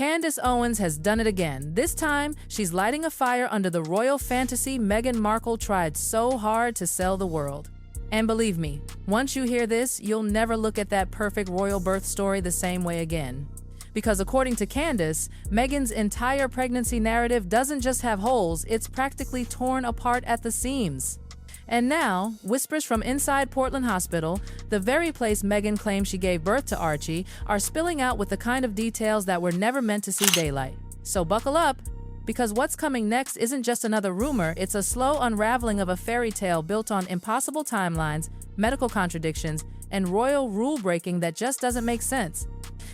Candace Owens has done it again. This time, she's lighting a fire under the royal fantasy Meghan Markle tried so hard to sell the world. And believe me, once you hear this, you'll never look at that perfect royal birth story the same way again. Because according to Candace, Meghan's entire pregnancy narrative doesn't just have holes, it's practically torn apart at the seams. And now, whispers from inside Portland Hospital, the very place Meghan claims she gave birth to Archie, are spilling out with the kind of details that were never meant to see daylight. So buckle up, because what's coming next isn't just another rumor, it's a slow unraveling of a fairy tale built on impossible timelines, medical contradictions, and royal rule-breaking that just doesn't make sense.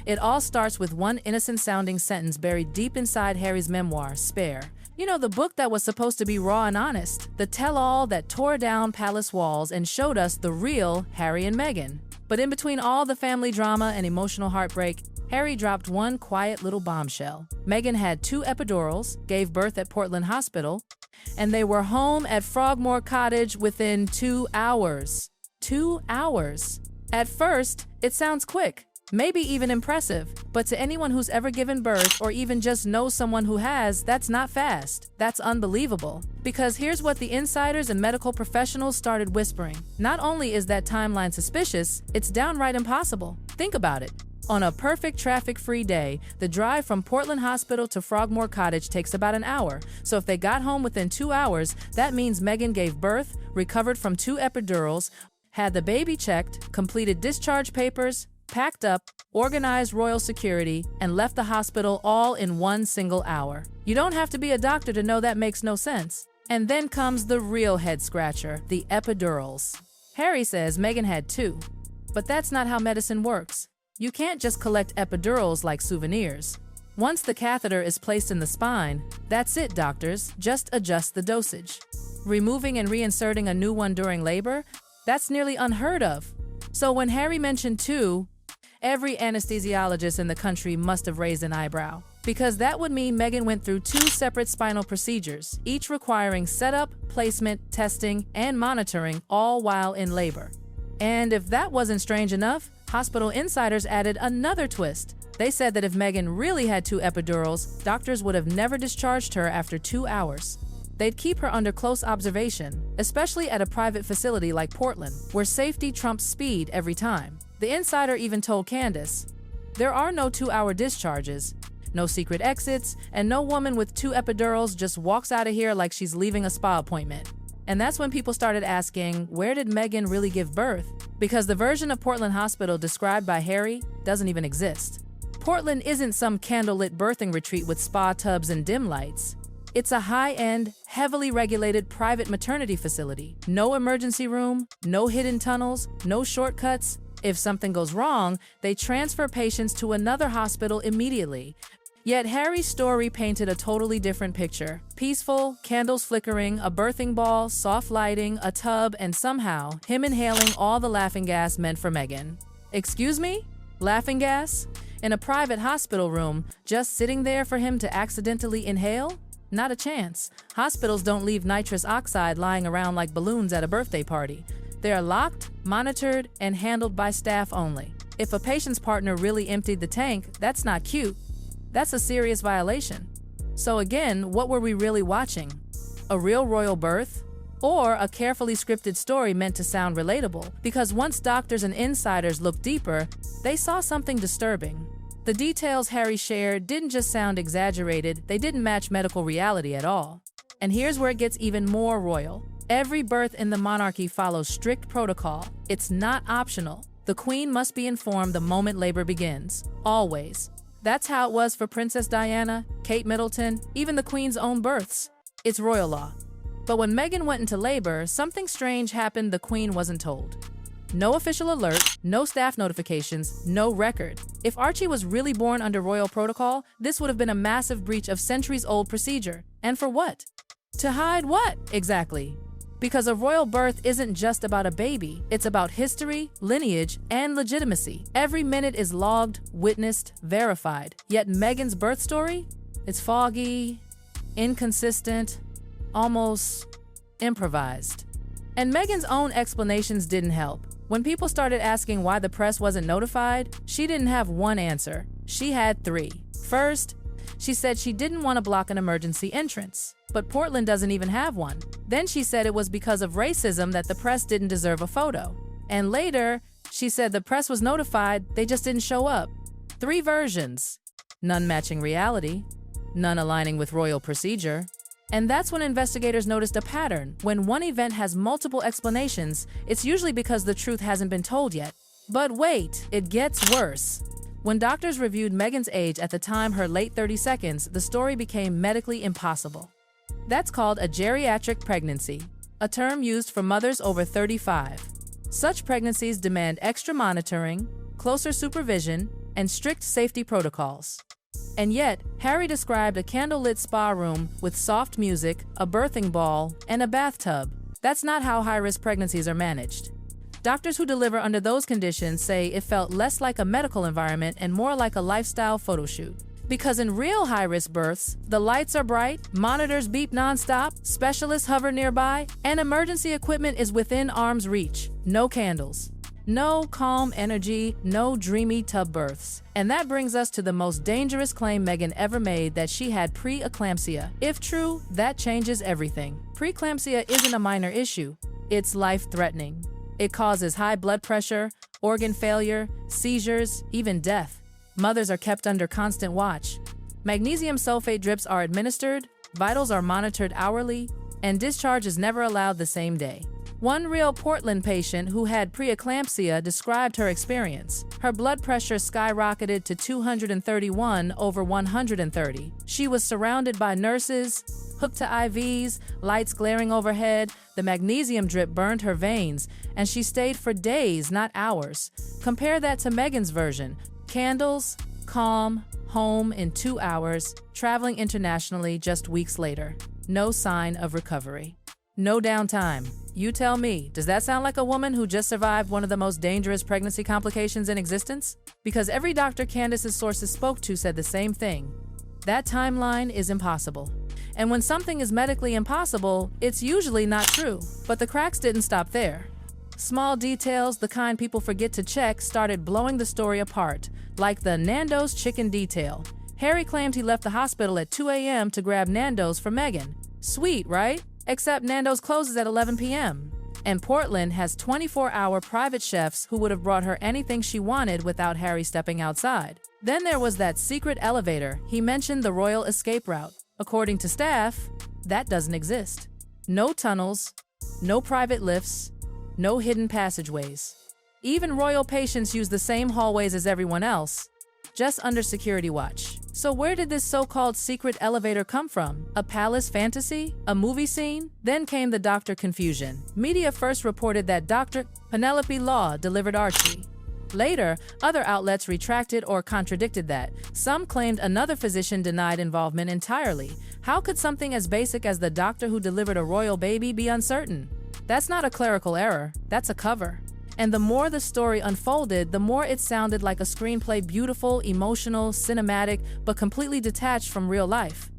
It all starts with one innocent-sounding sentence buried deep inside Harry's memoir, Spare. You know, the book that was supposed to be raw and honest, the tell-all that tore down palace walls and showed us the real Harry and Meghan. But in between all the family drama and emotional heartbreak, Harry dropped one quiet little bombshell. Meghan had 2 epidurals, gave birth at Portland Hospital, and they were home at Frogmore Cottage within 2 hours. 2 hours. At first, it sounds quick. Maybe even impressive, but to anyone who's ever given birth or even just knows someone who has, that's not fast. That's unbelievable. Because here's what the insiders and medical professionals started whispering. Not only is that timeline suspicious, it's downright impossible. Think about it. On a perfect traffic-free day, the drive from Portland Hospital to Frogmore Cottage takes about an hour. So if they got home within 2 hours, that means Meghan gave birth, recovered from 2 epidurals, had the baby checked, completed discharge papers, packed up, organized royal security, and left the hospital all in 1 single hour. You don't have to be a doctor to know that makes no sense. And then comes the real head-scratcher, the epidurals. Harry says Meghan had 2. But that's not how medicine works. You can't just collect epidurals like souvenirs. Once the catheter is placed in the spine, that's it, doctors. Just adjust the dosage. Removing and reinserting a new one during labor? That's nearly unheard of. So when Harry mentioned 2, every anesthesiologist in the country must have raised an eyebrow, because that would mean Meghan went through 2 separate spinal procedures, each requiring setup, placement, testing, and monitoring, all while in labor. And if that wasn't strange enough, hospital insiders added another twist. They said that if Meghan really had 2 epidurals, doctors would have never discharged her after 2 hours. They'd keep her under close observation, especially at a private facility like Portland, where safety trumps speed every time. The insider even told Candace, there are no 2-hour discharges, no secret exits, and no woman with 2 epidurals just walks out of here like she's leaving a spa appointment. And that's when people started asking, where did Meghan really give birth? Because the version of Portland Hospital described by Harry doesn't even exist. Portland isn't some candlelit birthing retreat with spa tubs and dim lights. It's a high-end, heavily regulated private maternity facility. No emergency room, no hidden tunnels, no shortcuts. If something goes wrong, they transfer patients to another hospital immediately. Yet Harry's story painted a totally different picture. Peaceful, candles flickering, a birthing ball, soft lighting, a tub, and somehow, him inhaling all the laughing gas meant for Meghan. Excuse me? Laughing gas? In a private hospital room, just sitting there for him to accidentally inhale? Not a chance. Hospitals don't leave nitrous oxide lying around like balloons at a birthday party. They are locked, monitored, and handled by staff only. If a patient's partner really emptied the tank, that's not cute. That's a serious violation. So again, what were we really watching? A real royal birth? Or a carefully scripted story meant to sound relatable? Because once doctors and insiders looked deeper, they saw something disturbing. The details Harry shared didn't just sound exaggerated, they didn't match medical reality at all. And here's where it gets even more royal. Every birth in the monarchy follows strict protocol. It's not optional. The Queen must be informed the moment labor begins. Always. That's how it was for Princess Diana, Kate Middleton, even the Queen's own births. It's royal law. But when Meghan went into labor, something strange happened the Queen wasn't told. No official alert, no staff notifications, no record. If Archie was really born under royal protocol, this would have been a massive breach of centuries-old procedure. And for what? To hide what, exactly? Because a royal birth isn't just about a baby, it's about history, lineage, and legitimacy. Every minute is logged, witnessed, verified. Yet Meghan's birth story? It's foggy, inconsistent, almost improvised. And Meghan's own explanations didn't help. When people started asking why the press wasn't notified, she didn't have one answer. She had 3. First, she said she didn't want to block an emergency entrance, but Portland doesn't even have one. Then she said it was because of racism that the press didn't deserve a photo. And later, she said the press was notified, they just didn't show up. 3 versions. None matching reality, none aligning with royal procedure. And that's when investigators noticed a pattern. When one event has multiple explanations, it's usually because the truth hasn't been told yet. But wait, it gets worse. When doctors reviewed Meghan's age at the time, her late 32s, the story became medically impossible. That's called a geriatric pregnancy, a term used for mothers over 35. Such pregnancies demand extra monitoring, closer supervision, and strict safety protocols. And yet, Harry described a candlelit spa room with soft music, a birthing ball, and a bathtub. That's not how high-risk pregnancies are managed. Doctors who deliver under those conditions say it felt less like a medical environment and more like a lifestyle photo shoot. Because in real high-risk births, the lights are bright, monitors beep nonstop, specialists hover nearby, and emergency equipment is within arm's reach. No candles. No calm energy, no dreamy tub births. And that brings us to the most dangerous claim Meghan ever made, that she had preeclampsia. If true, that changes everything. Preeclampsia isn't a minor issue. It's life-threatening. It causes high blood pressure, organ failure, seizures, even death. Mothers are kept under constant watch. Magnesium sulfate drips are administered, vitals are monitored hourly, and discharge is never allowed the same day. One real Portland patient who had preeclampsia described her experience. Her blood pressure skyrocketed to 231 over 130. She was surrounded by nurses, hooked to IVs, lights glaring overhead. The magnesium drip burned her veins, and she stayed for days, not hours. Compare that to Meghan's version. Candles, calm, home in 2 hours, traveling internationally just weeks later. No sign of recovery. No downtime. You tell me, does that sound like a woman who just survived one of the most dangerous pregnancy complications in existence? Because every doctor Candace's sources spoke to said the same thing. That timeline is impossible. And when something is medically impossible, it's usually not true. But the cracks didn't stop there. Small details, the kind people forget to check, started blowing the story apart, like the Nando's chicken detail. Harry claimed he left the hospital at 2 a.m. to grab Nando's for Meghan. Sweet, right? Except Nando's closes at 11 p.m. And Portland has 24-hour private chefs who would have brought her anything she wanted without Harry stepping outside. Then there was that secret elevator. He mentioned the royal escape route. According to staff, that doesn't exist. No tunnels, no private lifts, no hidden passageways. Even royal patients use the same hallways as everyone else, just under security watch. So where did this so-called secret elevator come from? A palace fantasy? A movie scene? Then came the doctor confusion. Media first reported that Dr. Penelope Law delivered Archie. Later, other outlets retracted or contradicted that. Some claimed another physician denied involvement entirely. How could something as basic as the doctor who delivered a royal baby be uncertain? That's not a clerical error, that's a cover. And the more the story unfolded, the more it sounded like a screenplay, beautiful, emotional, cinematic, but completely detached from real life.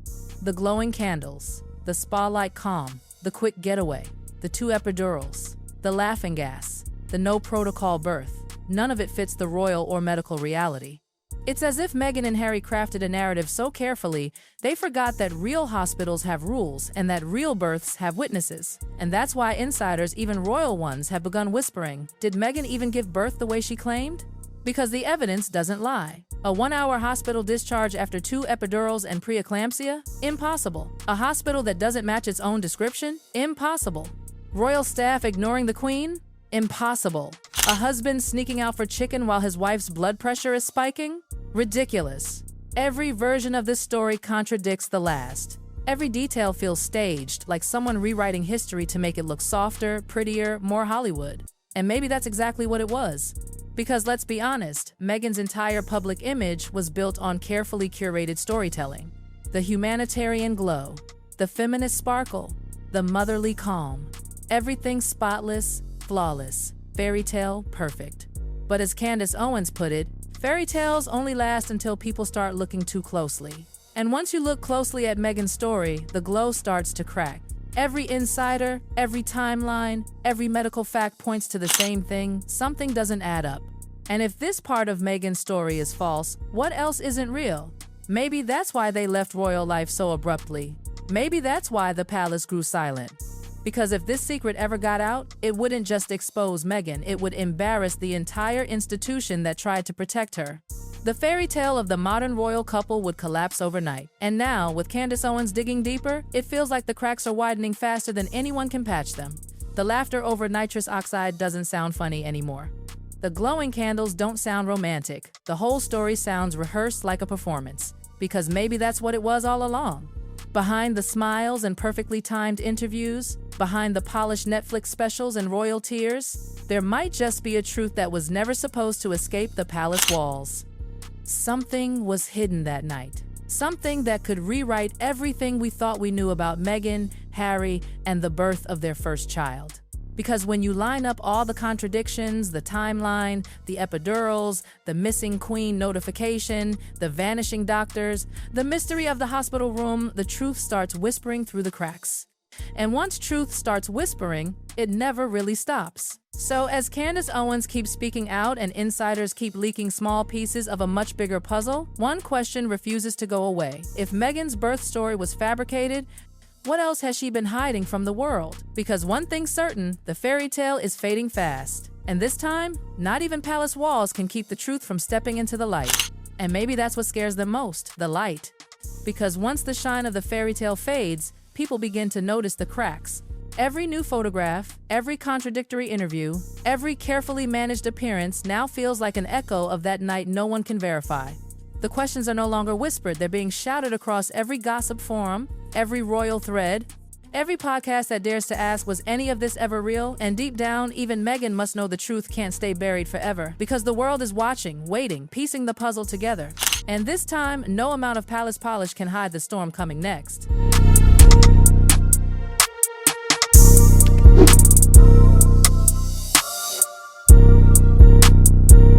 The glowing candles, the spa-like calm, the quick getaway, the 2 epidurals, the laughing gas, the no-protocol birth. None of it fits the royal or medical reality. It's as if Meghan and Harry crafted a narrative so carefully, they forgot that real hospitals have rules and that real births have witnesses. And that's why insiders, even royal ones, have begun whispering, did Meghan even give birth the way she claimed? Because the evidence doesn't lie. A 1-hour hospital discharge after 2 epidurals and preeclampsia? Impossible. A hospital that doesn't match its own description? Impossible. Royal staff ignoring the Queen? Impossible. A husband sneaking out for chicken while his wife's blood pressure is spiking? Ridiculous. Every version of this story contradicts the last. Every detail feels staged, like someone rewriting history to make it look softer, prettier, more Hollywood. And maybe that's exactly what it was. Because let's be honest, Meghan's entire public image was built on carefully curated storytelling. The humanitarian glow, the feminist sparkle, the motherly calm. Everything spotless, flawless, fairy tale perfect. But as Candace Owens put it, fairy tales only last until people start looking too closely. And once you look closely at Meghan's story, the glow starts to crack. Every insider, every timeline, every medical fact points to the same thing: something doesn't add up. And if this part of Meghan's story is false, what else isn't real? Maybe that's why they left royal life so abruptly. Maybe that's why the palace grew silent. Because if this secret ever got out, it wouldn't just expose Meghan, it would embarrass the entire institution that tried to protect her. The fairy tale of the modern royal couple would collapse overnight. And now, with Candace Owens digging deeper, it feels like the cracks are widening faster than anyone can patch them. The laughter over nitrous oxide doesn't sound funny anymore. The glowing candles don't sound romantic. The whole story sounds rehearsed like a performance. Because maybe that's what it was all along. Behind the smiles and perfectly timed interviews, behind the polished Netflix specials and royal tears, there might just be a truth that was never supposed to escape the palace walls. Something was hidden that night. Something that could rewrite everything we thought we knew about Meghan, Harry, and the birth of their first child. Because when you line up all the contradictions, the timeline, the epidurals, the missing queen notification, the vanishing doctors, the mystery of the hospital room, the truth starts whispering through the cracks. And once truth starts whispering, it never really stops. So as Candace Owens keeps speaking out and insiders keep leaking small pieces of a much bigger puzzle, one question refuses to go away. If Meghan's birth story was fabricated, what else has she been hiding from the world? Because one thing's certain, the fairy tale is fading fast. And this time, not even palace walls can keep the truth from stepping into the light. And maybe that's what scares them most, the light. Because once the shine of the fairy tale fades, people begin to notice the cracks. Every new photograph, every contradictory interview, every carefully managed appearance now feels like an echo of that night no one can verify. The questions are no longer whispered, they're being shouted across every gossip forum, every royal thread, every podcast that dares to ask, was any of this ever real? And deep down, even Meghan must know the truth can't stay buried forever. Because the world is watching, waiting, piecing the puzzle together. And this time, no amount of palace polish can hide the storm coming next.